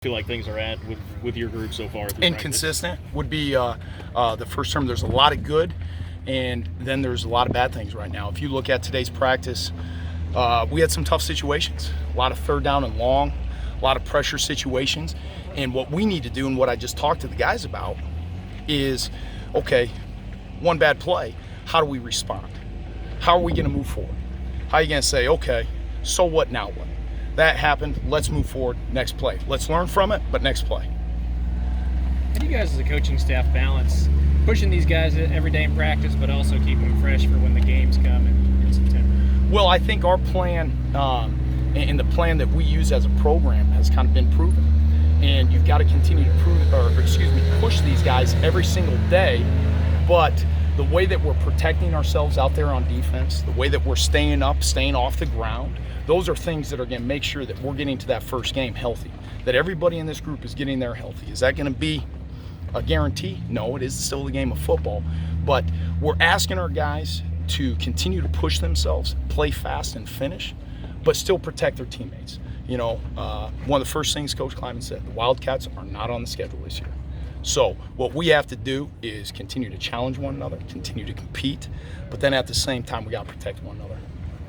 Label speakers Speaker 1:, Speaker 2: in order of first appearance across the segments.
Speaker 1: Feel like things are at with your group so far?
Speaker 2: Inconsistent would be the first term. There's a lot of good, and then there's a lot of bad things right now. If you look at today's practice, we had some tough situations, a lot of third down and long, a lot of pressure situations. And what we need to do, and what I just talked to the guys about, is, okay, one bad play, how do we respond? How are we going to move forward? How are you going to say, okay, so what now what? That happened, let's move forward, next play. Let's learn from it, but next play.
Speaker 3: How do you guys as a coaching staff balance pushing these guys every day in practice, but also keeping them fresh for when the games come in September?
Speaker 2: Well, I think our plan and the plan that we use as a program has kind of been proven. And you've got to continue to push these guys every single day. But the way that we're protecting ourselves out there on defense, the way that we're staying up, staying off the ground, those are things that are going to make sure that we're getting to that first game healthy, that everybody in this group is getting there healthy. Is that going to be a guarantee? No, it is still the game of football. But we're asking our guys to continue to push themselves, play fast and finish, but still protect their teammates. You know, one of the first things Coach Kleiman said, the Wildcats are not on the schedule this year. So what we have to do is continue to challenge one another, continue to compete, but then at the same time, we got to protect one another.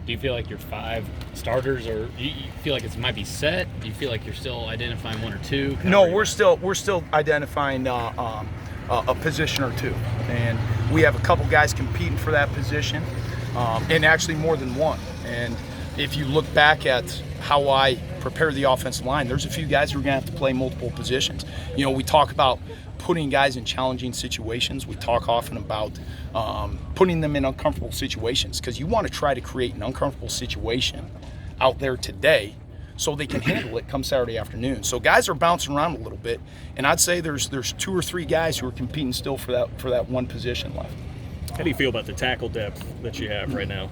Speaker 1: Do you feel like your 5 starters, or you feel like it might be set? Do you feel like you're still identifying one or two?
Speaker 2: No, we're still identifying a position or two, and we have a couple guys competing for that position, and actually more than one. And if you look back at how I prepare the offensive line, there's a few guys who are going to have to play multiple positions. You know, we talk about putting guys in challenging situations. We talk often about putting them in uncomfortable situations, because you want to try to create an uncomfortable situation out there today so they can handle it come Saturday afternoon. So guys are bouncing around a little bit, and I'd say there's 2 or 3 guys who are competing still for that one position left.
Speaker 1: How do you feel about the tackle depth that you have right now?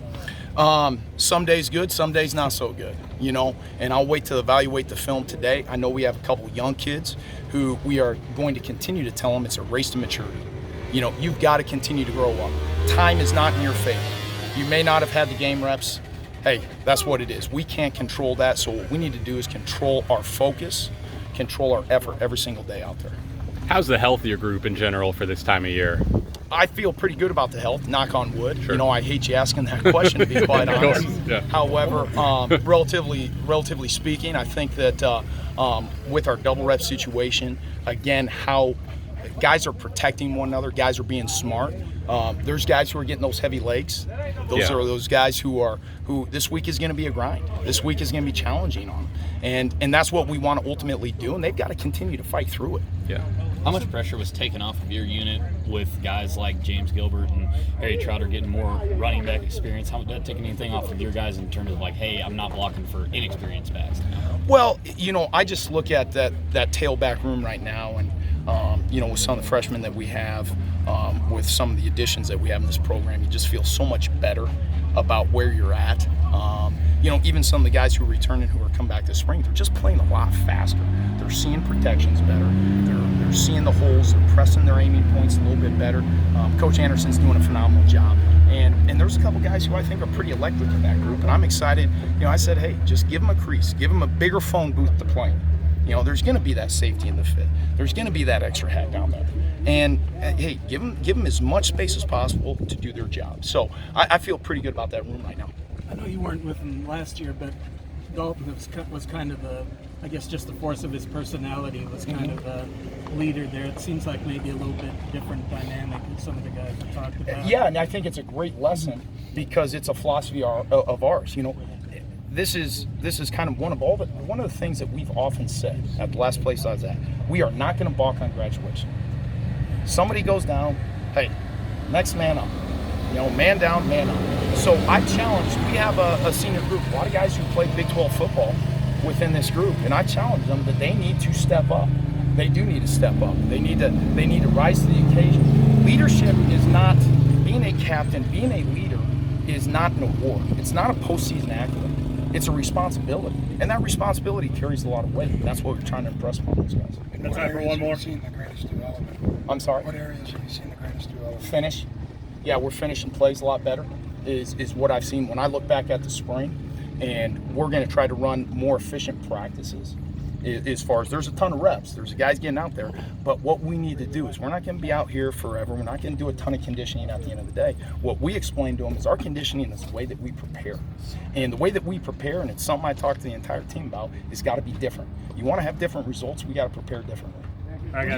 Speaker 2: Some days good, some days not so good, you know, and I'll wait to evaluate the film today. I know we have a couple young kids who we are going to continue to tell them it's a race to maturity. You know, you've got to continue to grow up. Time is not in your favor. You may not have had the game reps. Hey, that's what it is. We can't control that, so what we need to do is control our focus, control our effort every single day out there.
Speaker 4: How's the health of your group in general for this time of year?
Speaker 2: I feel pretty good about the health, knock on wood.
Speaker 4: Sure.
Speaker 2: You know, I hate you asking that question, to be quite honest.
Speaker 4: Yeah.
Speaker 2: However, relatively speaking, I think that with our double rep situation, again, how guys are protecting one another, guys are being smart. There's guys who are getting those heavy legs. Those are those guys who this week is going to be a grind. This week is going to be challenging on them. And that's what we want to ultimately do, and they've got to continue to fight through it.
Speaker 4: Yeah.
Speaker 1: How much pressure was taken off of your unit with guys like James Gilbert and Harry Trotter getting more running back experience? How did that take anything off of your guys in terms of like, hey, I'm not blocking for inexperienced backs now?
Speaker 2: Well, you know, I just look at that tailback room right now, and you know, with some of the freshmen that we have, with some of the additions that we have in this program, you just feel so much better about where you're at. You know, even some of the guys who are returning, who are coming back this spring, they're just playing a lot faster. They're seeing protections better. They're seeing the holes. They're pressing their aiming points a little bit better. Coach Anderson's doing a phenomenal job. And there's a couple guys who I think are pretty electric in that group, and I'm excited. You know, I said, hey, just give them a crease. Give them a bigger phone booth to play in. You know, there's going to be that safety in the fit. There's going to be that extra hat down there. And, hey, give them as much space as possible to do their job. So I feel pretty good about that room right now.
Speaker 5: I know you weren't with him last year, but Dalton was kind of I guess just the force of his personality was kind of a leader there. It seems like maybe a little bit different dynamic than some of the guys we talked about.
Speaker 2: Yeah, and I think it's a great lesson because it's a philosophy of ours. You know, this is kind of one of the things that we've often said at the last place I was at. We are not going to balk on graduation. Somebody goes down, hey, next man up. You know, man down, man up. So I challenged, we have a senior group, a lot of guys who play Big 12 football within this group, and I challenge them that they need to step up. They do need to step up. They need to rise to the occasion. Leadership is not, being a captain, being a leader is not an award. It's not a postseason accolade. It's a responsibility. And that responsibility carries a lot of weight. And that's what we're trying to impress upon those guys.
Speaker 6: What areas have you seen the greatest development?
Speaker 2: I'm sorry?
Speaker 6: What areas have you seen the greatest development?
Speaker 2: Finish. Yeah, we're finishing plays a lot better is what I've seen when I look back at the spring. And we're going to try to run more efficient practices. as far as there's a ton of reps, there's guys getting out there, but what we need to do is we're not going to be out here forever. We're not going to do a ton of conditioning at the end of the day. What we explain to them is our conditioning is the way that we prepare, and the way that we prepare, and it's something I talk to the entire team about, is got to be different. You want to have different results, we got to prepare differently.
Speaker 3: All right, guys.